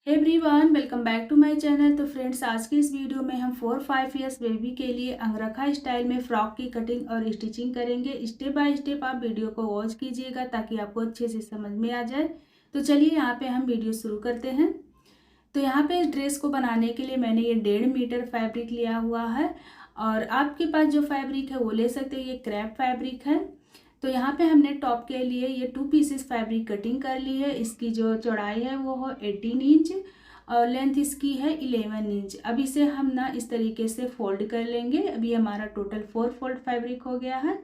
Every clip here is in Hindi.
Everyone welcome back to my channel. तो फ्रेंड्स, आज की इस वीडियो में हम 4-5 ईयर्स बेबी के लिए अंगरखा स्टाइल में फ्रॉक की कटिंग और स्टिचिंग करेंगे। स्टेप बाय स्टेप आप वीडियो को वॉच कीजिएगा ताकि आपको अच्छे से समझ में आ जाए। तो चलिए यहाँ पे हम वीडियो शुरू करते हैं। तो यहाँ पे इस ड्रेस को बनाने के लिए मैंने ये 1.5 मीटर फैब्रिक लिया हुआ है और आपके पास जो फैब्रिक है वो ले सकते हैं। ये क्रैप फैब्रिक है। तो यहाँ पे हमने टॉप के लिए ये 2 पीसेस फैब्रिक कटिंग कर ली है। इसकी जो चौड़ाई है वो है 18 इंच और लेंथ इसकी है 11 इंच। अब इसे हम ना इस तरीके से फोल्ड कर लेंगे। अभी हमारा टोटल 4 फोल्ड फैब्रिक हो गया है।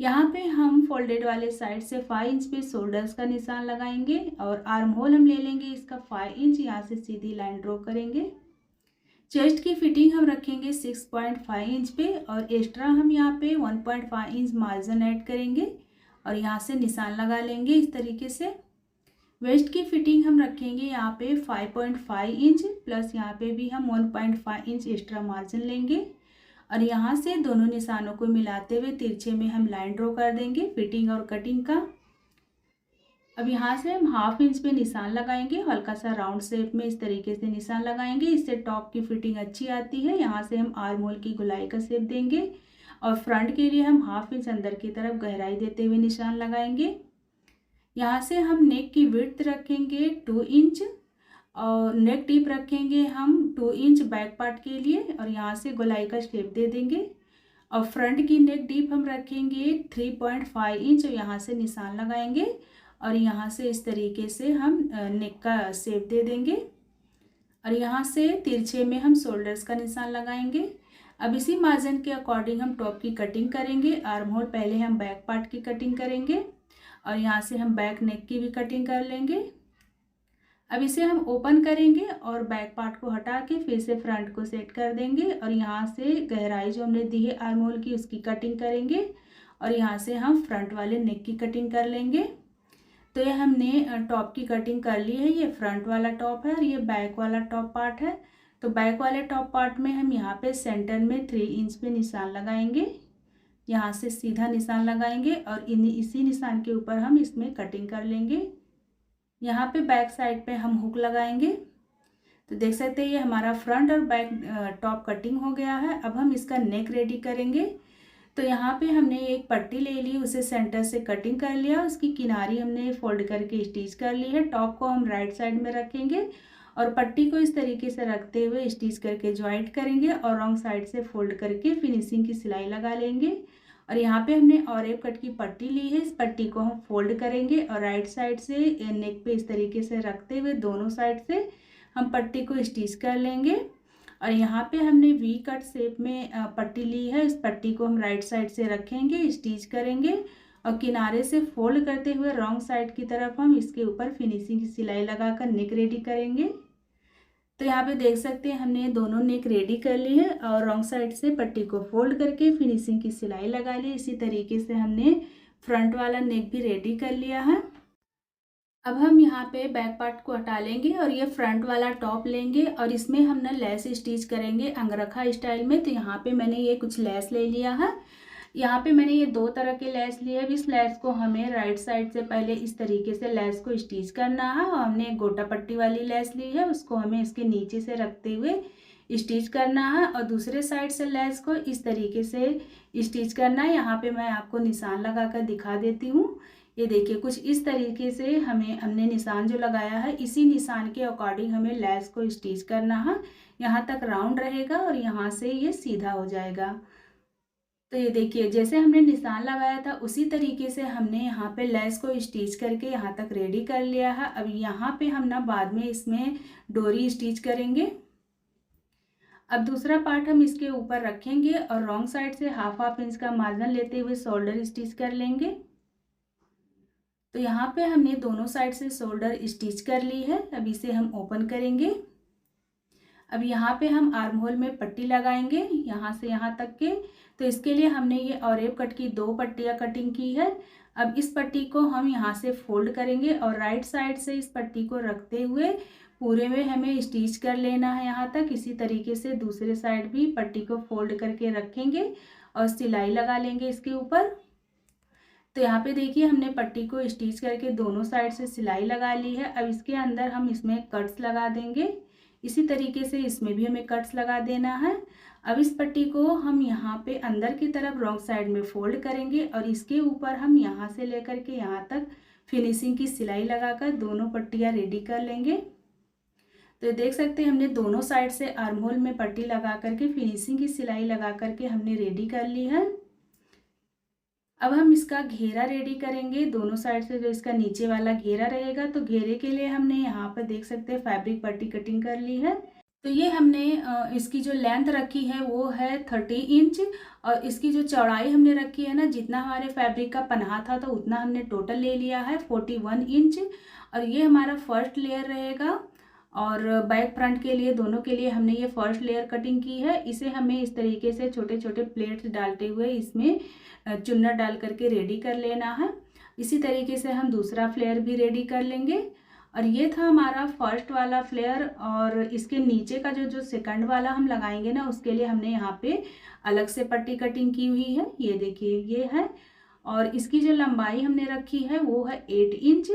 यहाँ पे हम फोल्डेड वाले साइड से 5 इंच पे शोल्डर्स का निशान लगाएंगे और आर्म होल हम ले लेंगे इसका 5 इंच। यहाँ से सीधी लाइन ड्रॉ करेंगे। चेस्ट की फिटिंग हम रखेंगे 6.5 इंच पे और एक्स्ट्रा हम यहाँ पे 1.5 इंच मार्जिन ऐड करेंगे और यहाँ से निशान लगा लेंगे इस तरीके से। वेस्ट की फिटिंग हम रखेंगे यहाँ पे 5.5 इंच प्लस यहाँ पे भी हम 1.5 इंच एक्स्ट्रा मार्जिन लेंगे और यहाँ से दोनों निशानों को मिलाते हुए तिरछे में हम लाइन ड्रॉ कर देंगे फिटिंग और कटिंग का। अब यहाँ से हम हाफ इंच पे निशान लगाएंगे, हल्का सा राउंड शेप में इस तरीके से निशान लगाएंगे। इससे टॉप की फिटिंग अच्छी आती है। यहाँ से हम आर्म होल की गोलाई का शेप देंगे और फ्रंट के लिए हम हाफ इंच अंदर की तरफ गहराई देते हुए निशान लगाएंगे। यहाँ से हम नेक की विड्थ रखेंगे 2 इंच और नेक डीप रखेंगे हम 2 इंच बैक पार्ट के लिए और यहाँ से गोलाई का शेप दे देंगे। और फ्रंट की नेक डीप हम रखेंगे 3.5 इंच और यहाँ से निशान लगाएंगे और यहाँ से इस तरीके से हम नेक का शेप दे देंगे और यहाँ से तिरछे में हम शोल्डर्स का निशान लगाएंगे। अब इसी मार्जिन के अकॉर्डिंग हम टॉप की कटिंग करेंगे। आर्म होल पहले हम बैक पार्ट की कटिंग करेंगे और यहाँ से हम बैक नेक की भी कटिंग कर लेंगे। अब इसे हम ओपन करेंगे और बैक पार्ट को हटा के फिर से फ्रंट को सेट कर देंगे और यहाँ से गहराई जो हमने दी है आर्म होल की उसकी कटिंग करेंगे और यहाँ से हम फ्रंट वाले नेक की कटिंग कर लेंगे। तो ये हमने टॉप की कटिंग कर ली है। ये फ्रंट वाला टॉप है और ये बैक वाला टॉप पार्ट है। तो बैक वाले टॉप पार्ट में हम यहाँ पे सेंटर में 3 इंच पे निशान लगाएंगे। यहाँ से सीधा निशान लगाएंगे और इसी निशान के ऊपर हम इसमें कटिंग कर लेंगे। यहाँ पे बैक साइड पे हम हुक लगाएंगे। तो देख सकते हैं ये हमारा फ्रंट और बैक टॉप कटिंग हो गया है। अब हम इसका नेक रेडी करेंगे। तो यहाँ पे हमने एक पट्टी ले ली, उसे सेंटर से कटिंग कर लिया, उसकी किनारी हमने फोल्ड करके स्टिच कर ली है। टॉप को हम राइट साइड में रखेंगे और पट्टी को इस तरीके से रखते हुए स्टिच करके ज्वाइंट करेंगे और रॉन्ग साइड से फोल्ड करके फिनिशिंग की सिलाई लगा लेंगे। और यहाँ पे हमने ऑरेप कट की पट्टी ली है, इस पट्टी को हम फोल्ड करेंगे और राइट साइड से नेक पे इस तरीके से रखते हुए दोनों साइड से हम पट्टी को स्टिच कर लेंगे। और यहाँ पे हमने वी कट शेप में पट्टी ली है, इस पट्टी को हम राइट साइड से रखेंगे, स्टिच करेंगे और किनारे से फोल्ड करते हुए रॉन्ग साइड की तरफ हम इसके ऊपर फिनिशिंग की सिलाई लगाकर नेक रेडी करेंगे। तो यहाँ पे देख सकते हैं हमने दोनों नेक रेडी कर ली है और रॉन्ग साइड से पट्टी को फोल्ड करके फिनिशिंग की सिलाई लगा ली। इसी तरीके से हमने फ्रंट वाला नेक भी रेडी कर लिया है। अब हम यहाँ पे बैक पार्ट को हटा लेंगे और ये फ्रंट वाला टॉप लेंगे और इसमें हम ना लेस स्टिच करेंगे अंगरखा स्टाइल में। तो यहाँ पे मैंने ये कुछ लेस ले लिया है। यहाँ पे मैंने ये 2 तरह के लेस लिए हैं। इस लेस को हमें राइट साइड से पहले इस तरीके से लेस को स्टिच करना है और हमने एक गोटा पट्टी वाली लेस ली है, उसको हमें इसके नीचे से रखते हुए स्टिच करना है और दूसरे साइड से लेस को इस तरीके से स्टिच करना है। यहाँ पे मैं आपको निशान लगा कर दिखा देती हूँ। ये देखिए कुछ इस तरीके से हमने निशान जो लगाया है इसी निशान के अकॉर्डिंग हमें लेस को स्टिच करना है। यहाँ तक राउंड रहेगा और यहाँ से ये सीधा हो जाएगा। तो ये देखिए जैसे हमने निशान लगाया था उसी तरीके से हमने यहाँ पे लेस को स्टिच करके यहाँ तक रेडी कर लिया है। अब यहाँ पे हम ना बाद में इसमें डोरी स्टिच करेंगे। अब दूसरा पार्ट हम इसके ऊपर रखेंगे और रॉन्ग साइड से हाफ इंच का मार्जिन लेते हुए शोल्डर स्टिच कर लेंगे। तो यहाँ पे हमने दोनों साइड से शोल्डर स्टिच कर ली है। अब इसे हम ओपन करेंगे। अब यहाँ पे हम आर्म होल में पट्टी लगाएंगे यहाँ से यहाँ तक के। तो इसके लिए हमने ये ऑरेप कट की 2 पट्टियाँ कटिंग की है। अब इस पट्टी को हम यहाँ से फोल्ड करेंगे और राइट साइड से इस पट्टी को रखते हुए पूरे में हमें स्टिच कर लेना है यहाँ तक। इसी तरीके से दूसरे साइड भी पट्टी को फोल्ड करके रखेंगे और सिलाई लगा लेंगे इसके ऊपर। तो यहाँ पे देखिए हमने पट्टी को स्टिच करके दोनों साइड से सिलाई लगा ली है। अब इसके अंदर हम इसमें कट्स लगा देंगे। इसी तरीके से इसमें भी हमें कट्स लगा देना है। अब इस पट्टी को हम यहाँ पे अंदर की तरफ रॉन्ग साइड में फोल्ड करेंगे और इसके ऊपर हम यहाँ से लेकर के यहाँ तक फिनिशिंग की सिलाई लगाकर दोनों पट्टियाँ रेडी कर लेंगे। तो देख सकते हैं हमने दोनों साइड से आर्म होल में पट्टी लगा करके फिनिशिंग की सिलाई लगा करके हमने रेडी कर ली है। अब हम इसका घेरा रेडी करेंगे। दोनों साइड से जो इसका नीचे वाला घेरा रहेगा, तो घेरे के लिए हमने यहाँ पर देख सकते हैं फैब्रिक पट्टी कटिंग कर ली है। तो ये हमने इसकी जो लेंथ रखी है वो है 30 इंच और इसकी जो चौड़ाई हमने रखी है ना, जितना हमारे फैब्रिक का पन्हा था तो उतना हमने टोटल ले लिया है 41 इंच। और ये हमारा फर्स्ट लेयर रहेगा और बैक फ्रंट के लिए दोनों के लिए हमने ये फर्स्ट लेयर कटिंग की है। इसे हमें इस तरीके से छोटे छोटे प्लेट्स डालते हुए इसमें चुन्नट डाल करके रेडी कर लेना है। इसी तरीके से हम दूसरा फ्लेयर भी रेडी कर लेंगे। और ये था हमारा फर्स्ट वाला फ्लेयर और इसके नीचे का जो सेकंड वाला हम लगाएंगे ना, उसके लिए हमने यहाँ पे अलग से पट्टी कटिंग की हुई है। ये देखिए ये है और इसकी जो लंबाई हमने रखी है वो है 8 इंच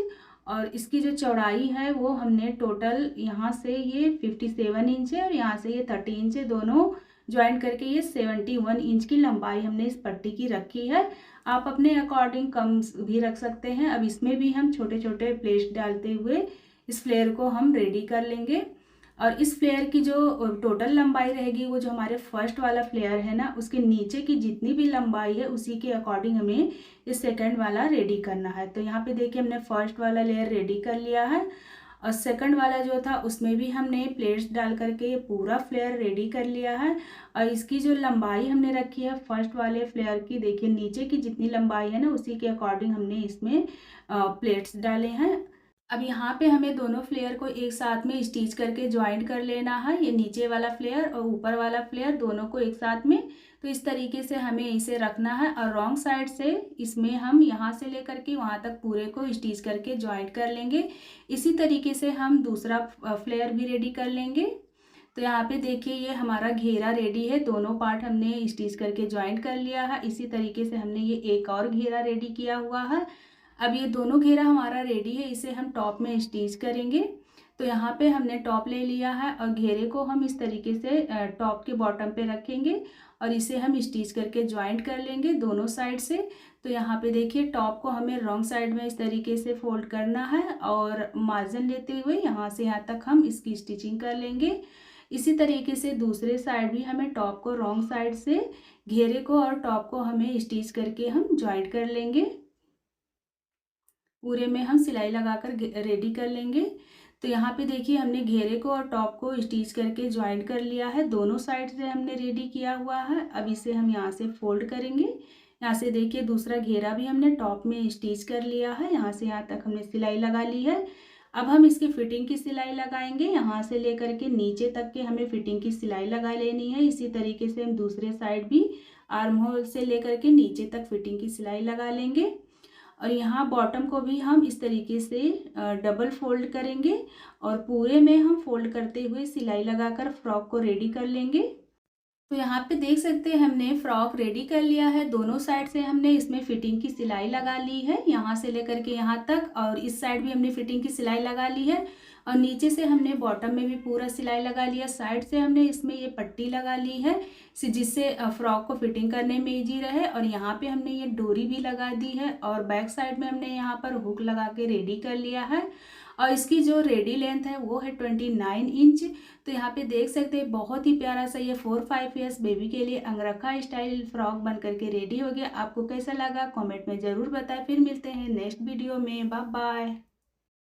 और इसकी जो चौड़ाई है वो हमने टोटल यहाँ से ये 57 इंच है और यहाँ से ये 30 इंच है। दोनों ज्वाइंट करके ये 71 इंच की लंबाई हमने इस पट्टी की रखी है। आप अपने अकॉर्डिंग कम भी रख सकते हैं। अब इसमें भी हम छोटे छोटे प्लेट्स डालते हुए इस फ्लेयर को हम रेडी कर लेंगे। और इस फ्लेयर की जो टोटल लंबाई रहेगी वो जो हमारे फर्स्ट वाला फ्लेयर है ना, उसके नीचे की जितनी भी लंबाई है उसी के अकॉर्डिंग हमें इस सेकंड वाला रेडी करना है। तो यहाँ पे देखिए हमने फर्स्ट वाला लेयर रेडी कर लिया है और सेकंड वाला जो था उसमें भी हमने प्लेट्स डाल करके ये पूरा फ्लेयर रेडी कर लिया है। और इसकी जो लंबाई हमने रखी है फर्स्ट वाले फ्लेयर की, देखिए नीचे की जितनी लंबाई है ना उसी के अकॉर्डिंग हमने इसमें प्लेट्स डाले हैं। अब यहाँ पे हमें दोनों फ्लेयर को एक साथ में स्टिच करके ज्वाइंट कर लेना है। ये नीचे वाला फ्लेयर और ऊपर वाला फ्लेयर दोनों को एक साथ में, तो इस तरीके से हमें इसे रखना है। और रॉन्ग साइड से इसमें हम यहाँ से लेकर के वहाँ तक पूरे को स्टिच करके ज्वाइंट कर लेंगे। इसी तरीके से हम दूसरा फ्लेयर भी रेडी कर लेंगे। तो यहाँ पे देखिए ये हमारा घेरा रेडी है। दोनों पार्ट हमने स्टिच करके ज्वाइंट कर लिया है। इसी तरीके से हमने ये एक और घेरा रेडी किया हुआ है। अब ये दोनों घेरा हमारा रेडी है, इसे हम टॉप में स्टिच करेंगे। तो यहाँ पे हमने टॉप ले लिया है और घेरे को हम इस तरीके से टॉप के बॉटम पे रखेंगे और इसे हम स्टिच करके ज्वाइंट कर लेंगे दोनों साइड से। तो यहाँ पे देखिए टॉप को हमें रॉन्ग साइड में इस तरीके से फोल्ड करना है और मार्जिन लेते हुए यहाँ से यहाँ तक हम इसकी स्टिचिंग कर लेंगे। इसी तरीके से दूसरे साइड भी हमें टॉप को रॉन्ग साइड से घेरे को और टॉप को हमें स्टिच करके हम ज्वाइंट कर लेंगे। पूरे में हम सिलाई लगाकर रेडी कर लेंगे। तो यहाँ पे देखिए हमने घेरे को और टॉप को स्टिच करके ज्वाइंट कर लिया है। दोनों साइड से हमने रेडी किया हुआ है। अब इसे हम यहाँ से फोल्ड करेंगे। यहाँ से देखिए दूसरा घेरा भी हमने टॉप में स्टिच कर लिया है। यहाँ से यहाँ तक हमने सिलाई लगा ली है। अब हम इसकी फिटिंग की सिलाई लगाएंगे। यहाँ से लेकर के नीचे तक के हमें फिटिंग की सिलाई लगा लेनी है। इसी तरीके से हम दूसरे साइड भी आर्म होल से लेकर के नीचे तक फिटिंग की सिलाई लगा लेंगे। और यहाँ बॉटम को भी हम इस तरीके से डबल फोल्ड करेंगे और पूरे में हम फोल्ड करते हुए सिलाई लगाकर फ्रॉक को रेडी कर लेंगे। तो यहाँ पे देख सकते हैं हमने फ्रॉक रेडी कर लिया है। दोनों साइड से हमने इसमें फिटिंग की सिलाई लगा ली है, यहाँ से लेकर के यहाँ तक, और इस साइड भी हमने फिटिंग की सिलाई लगा ली है और नीचे से हमने बॉटम में भी पूरा सिलाई लगा लिया। साइड से हमने इसमें ये पट्टी लगा ली है जिससे फ्रॉक को फिटिंग करने में इजी रहे। और यहाँ पे हमने ये डोरी भी लगा दी है और बैक साइड में हमने यहाँ पर हुक लगा के रेडी कर लिया है। और इसकी जो रेडी लेंथ है वो है 29 इंच। तो यहाँ पे देख सकते हैं बहुत ही प्यारा सा ये 4-5 ईयर्स बेबी के लिए अंगरखा स्टाइल फ्रॉक बन करके रेडी हो गया। आपको कैसा लगा कमेंट में ज़रूर बताएं। फिर मिलते हैं नेक्स्ट वीडियो में। Bye bye.